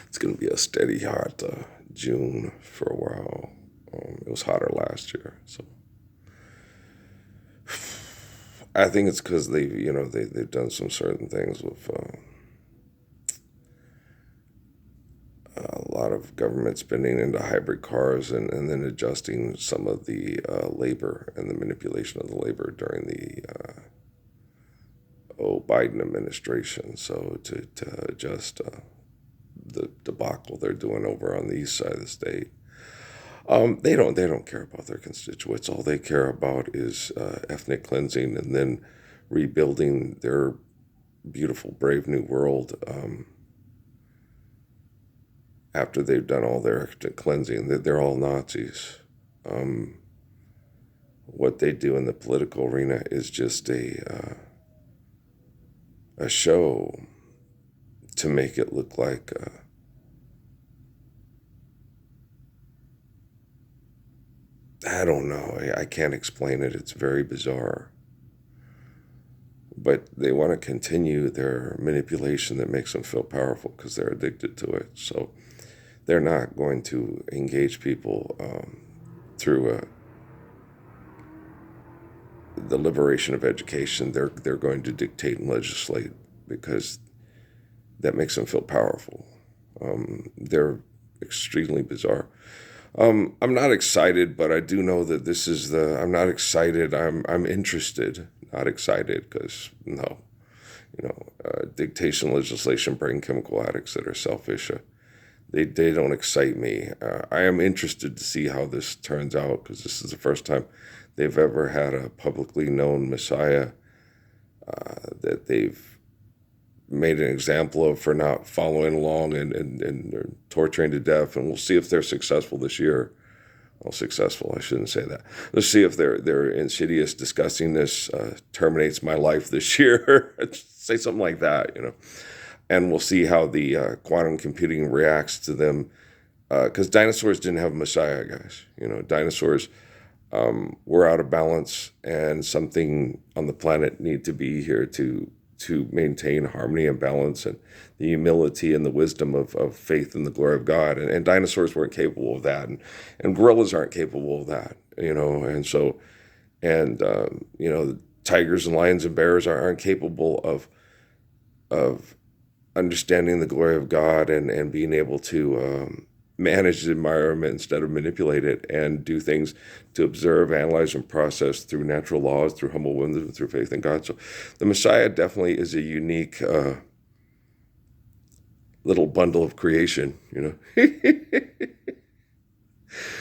It's going to be a steady hot June for a while. It was hotter last year, so I think it's because they've done some certain things with a lot of government spending into hybrid cars and then adjusting some of the labor and the manipulation of the labor during the Biden administration. So to adjust the debacle they're doing over on the east side of the state. They don't care about their constituents. All they care about is ethnic cleansing and then rebuilding their beautiful, brave new world after they've done all their ethnic cleansing. They're all Nazis. What they do in the political arena is just a show to make it look like. I don't know. I can't explain it. It's very bizarre. But they want to continue their manipulation that makes them feel powerful because they're addicted to it. So they're not going to engage people through the liberation of education. They're going to dictate and legislate because that makes them feel powerful. They're extremely bizarre. I'm not excited, but I do know that this is I'm not excited. I'm interested, not excited, because no, dictation, legislation, bring chemical addicts that are selfish. They don't excite me. I am interested to see how this turns out because this is the first time they've ever had a publicly known Messiah that they've made an example of for not following along and torturing to death. And we'll see if they're successful this year. Well, successful, I shouldn't say that. Let's see if their insidious disgustingness terminates my life this year. Say something like that, And we'll see how the quantum computing reacts to them. Because dinosaurs didn't have a Messiah, guys. Dinosaurs were out of balance, and something on the planet need to be here to maintain harmony and balance and the humility and the wisdom of faith in the glory of God. And dinosaurs weren't capable of that. And gorillas aren't capable of that, And so, tigers and lions and bears aren't capable of understanding the glory of God and being able to manage the environment instead of manipulate it and do things to observe, analyze, and process through natural laws, through humble wisdom, through faith in God. So the Messiah definitely is a unique little bundle of creation,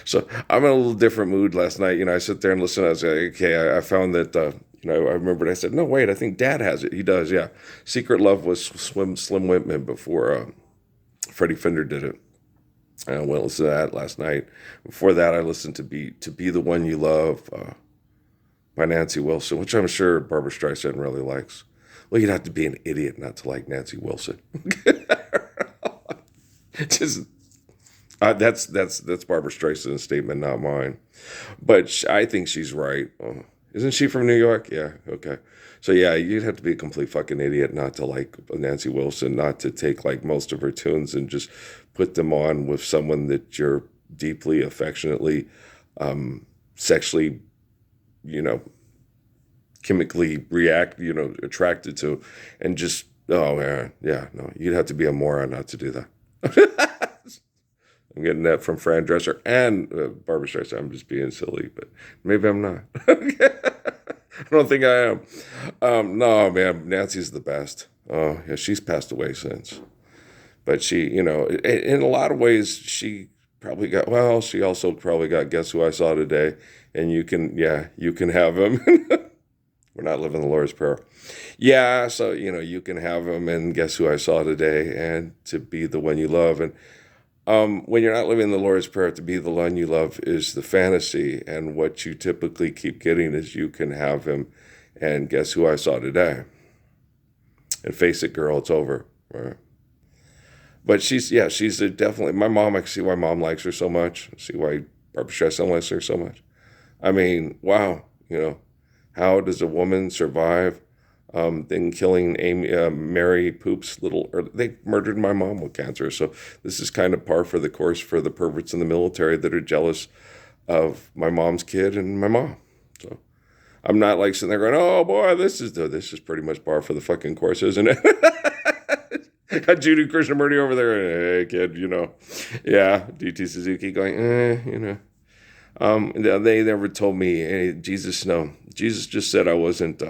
So I'm in a little different mood last night. I sit there and listen. I was like, okay, I found that, I remembered. I said, no, wait, I think Dad has it. He does, yeah. Secret Love was Slim Whitman before Freddie Fender did it. I went and listened to that last night. Before that, I listened to Be the One You Love by Nancy Wilson, which I'm sure Barbara Streisand really likes. Well, you'd have to be an idiot not to like Nancy Wilson. Just that's Barbara Streisand's statement, not mine. But I think she's right. Isn't she from New York? Yeah. Okay. So yeah, you'd have to be a complete fucking idiot not to like Nancy Wilson, not to take like most of her tunes and just put them on with someone that you're deeply, affectionately, sexually, chemically attracted to, and just, oh man, yeah, no, you'd have to be a moron not to do that. I'm getting that from Fran Dresser and Barbara Streisand. I'm just being silly, but maybe I'm not. I don't think I am. No, man, Nancy's the best. Oh, yeah, she's passed away since. But she, in a lot of ways, she she also probably got Guess Who I Saw Today. And you can have him. We're not living the Lord's Prayer. Yeah, so, you can have him and Guess Who I Saw Today and to be the one you love. And when you're not living the Lord's Prayer, to be the one you love is the fantasy. And what you typically keep getting is you can have him and Guess Who I Saw Today. And face it, girl, it's over. Right? But she's definitely, my mom, I can see why mom likes her so much. I see why Barbara Streisand likes her so much. I mean, wow, how does a woman survive Then killing Amy, Mary Poop's little, or they murdered my mom with cancer. So this is kind of par for the course for the perverts in the military that are jealous of my mom's kid and my mom. So I'm not like sitting there going, oh boy, this is pretty much par for the fucking course, isn't it? Got Judy Krishnamurti over there. Hey kid, yeah. DT Suzuki going, They never told me, hey, Jesus, no. Jesus just said I wasn't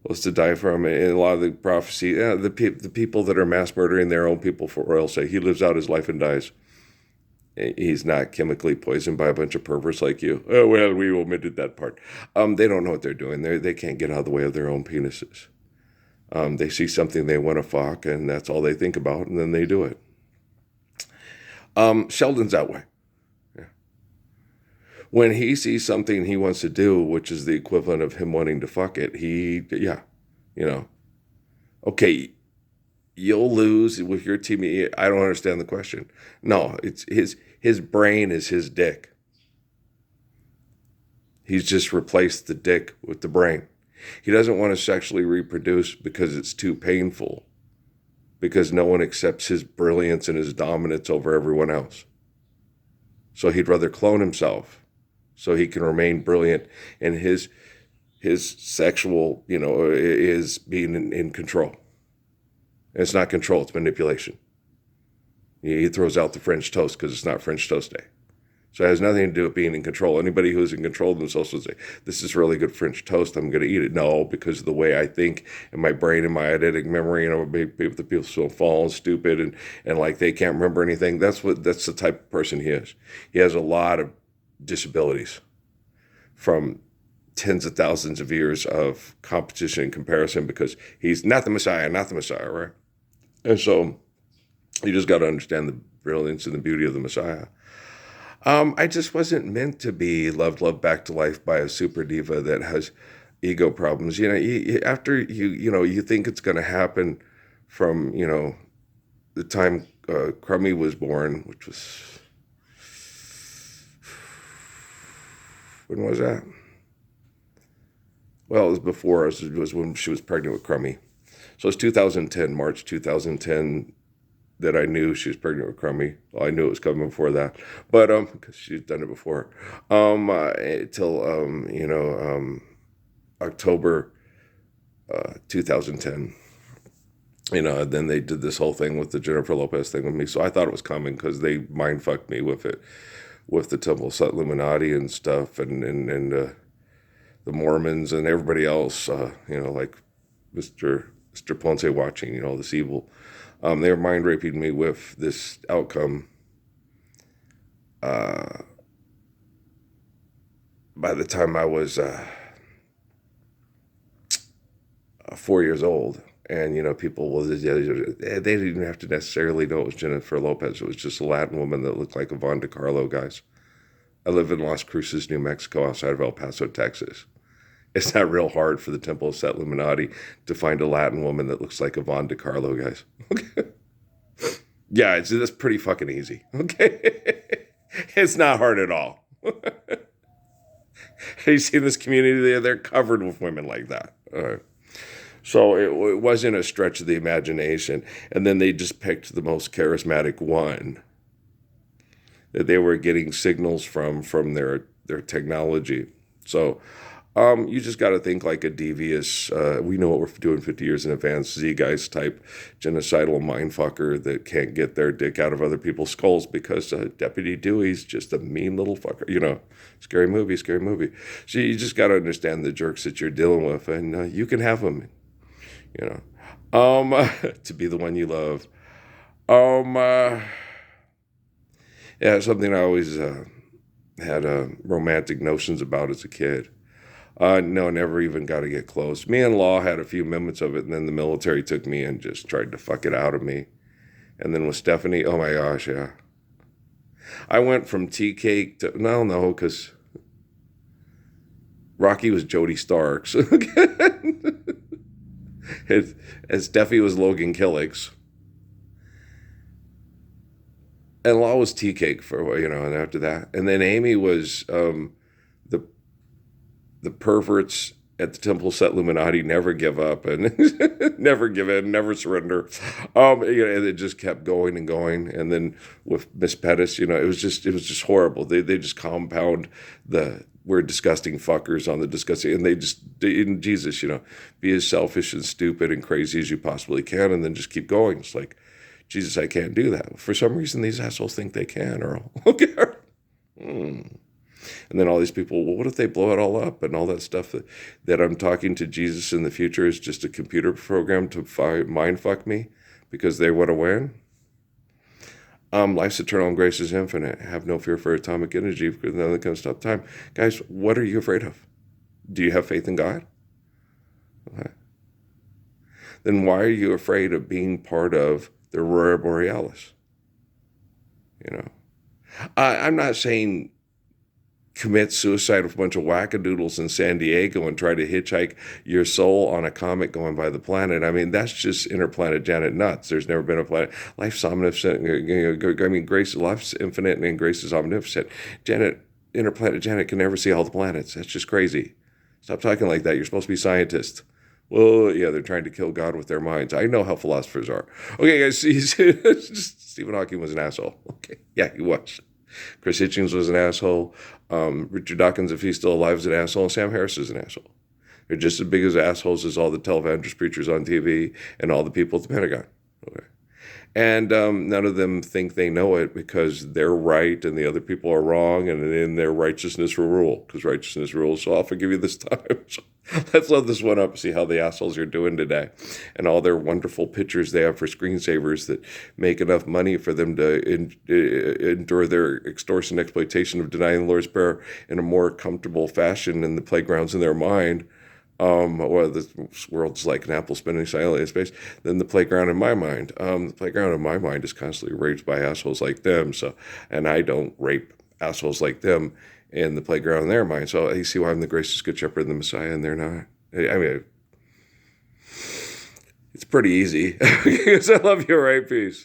was to die for him. And a lot of the prophecy, the people that are mass murdering their own people for oil's sake, he lives out his life and dies. He's not chemically poisoned by a bunch of perverts like you. Oh, well, we omitted that part. They don't know what they're doing. They can't get out of the way of their own penises. They see something they want to fuck, and that's all they think about, and then they do it. Sheldon's that way. Yeah. When he sees something he wants to do, which is the equivalent of him wanting to fuck it, okay, you'll lose with your team. I don't understand the question. No, it's his brain is his dick. He's just replaced the dick with the brain. He doesn't want to sexually reproduce because it's too painful, because no one accepts his brilliance and his dominance over everyone else. So he'd rather clone himself so he can remain brilliant, and his sexual, is being in control. And it's not control, it's manipulation. He throws out the French toast because it's not French toast day. So it has nothing to do with being in control. Anybody who's in control of themselves will say, this is really good French toast, I'm going to eat it. No, because of the way I think and my brain and my eidetic memory, the people so fallen stupid and like they can't remember anything. That's the type of person he is. He has a lot of disabilities from tens of thousands of years of competition and comparison because he's not the Messiah, right? And so you just got to understand the brilliance and the beauty of the Messiah. I just wasn't meant to be loved back to life by a super diva that has ego problems. After you think it's going to happen from, the time Crummy was born, which was, when was that? Well, it was before, it was when she was pregnant with Crummy. So it's 2010, March 2010, that I knew she was pregnant with Crummy. Well, I knew it was coming before that, but because she'd done it before. Till October 2010. Then they did this whole thing with the Jennifer Lopez thing with me. So I thought it was coming because they mind fucked me with it, with the Temple Sut Illuminati and stuff, and the Mormons and everybody else. Like Mr. Ponce watching, this evil. They were mind raping me with this outcome. By the time I was 4 years old, and people they didn't even have to necessarily know it was Jennifer Lopez. It was just a Latin woman that looked like Yvonne DiCarlo, guys. I live in Las Cruces, New Mexico, outside of El Paso, Texas. It's not real hard for the Temple of Set Illuminati to find a Latin woman that looks like Yvonne DiCarlo, guys. Okay. Yeah, that's pretty fucking easy. Okay. It's not hard at all. You see this community, they're covered with women like that. So it wasn't a stretch of the imagination. And then they just picked the most charismatic one that they were getting signals from their technology. So you just got to think like a devious, we know what we're doing 50 years in advance, Z-Guys type genocidal mindfucker that can't get their dick out of other people's skulls because Deputy Dewey's just a mean little fucker. Scary movie. So you just got to understand the jerks that you're dealing with, and you can have them, to be the one you love. Yeah, something I always had romantic notions about as a kid. No, never even got to get close. Me and Law had a few moments of it, and then the military took me and just tried to fuck it out of me. And then with Stephanie, oh my gosh, yeah. I went from tea cake to, no, because Rocky was Jody Starks. as Steffi was Logan Killicks. And Law was tea cake for, and after that. And then Amy was the perverts at the Temple Set Illuminati, never give up and never give in, never surrender. And it just kept going and going. And then with Miss Pettis, it was just horrible. They just compound we're disgusting fuckers on the disgusting, and in Jesus, be as selfish and stupid and crazy as you possibly can, and then just keep going. It's like, Jesus, I can't do that. For some reason, these assholes think they can, Earl. Okay. And then all these people, well, what if they blow it all up and all that stuff that I'm talking to Jesus in the future is just a computer program to mind fuck me because they want to win? Life's eternal and grace is infinite. Have no fear for atomic energy because nothing can stop time. Guys, what are you afraid of? Do you have faith in God? Okay. Then why are you afraid of being part of the Aurora Borealis? I'm not saying commit suicide with a bunch of Wacka Doodles in San Diego and try to hitchhike your soul on a comet going by the planet. I mean, that's just interplanet Janet nuts. There's never been a planet. Life's omnipotent. Grace, life's infinite and grace is omnipotent. Interplanet Janet can never see all the planets. That's just crazy. Stop talking like that. You're supposed to be scientists. Well, yeah, they're trying to kill God with their minds. I know how philosophers are. Okay, guys, Stephen Hawking was an asshole. Okay, yeah, he was. Chris Hitchens was an asshole. Richard Dawkins, if he's still alive, is an asshole. And Sam Harris is an asshole. They're just as big as assholes as all the televangelist preachers on TV and all the people at the Pentagon. Okay. And none of them think they know it because they're right and the other people are wrong, and in their righteousness will rule, because righteousness rules. So I'll forgive you this time. So let's load this one up, see how the assholes are doing today, and all their wonderful pictures they have for screensavers that make enough money for them to endure their extortion exploitation of denying the Lord's Prayer in a more comfortable fashion in the playgrounds in their mind. Well, this world's like an apple spinning silently in space. Then the playground in my mind. The playground in my mind is constantly raped by assholes like them. And I don't rape assholes like them in the playground in their mind. So you see why I'm the gracious good shepherd and the Messiah, and they're not. I mean, it's pretty easy because I love you, right? Peace.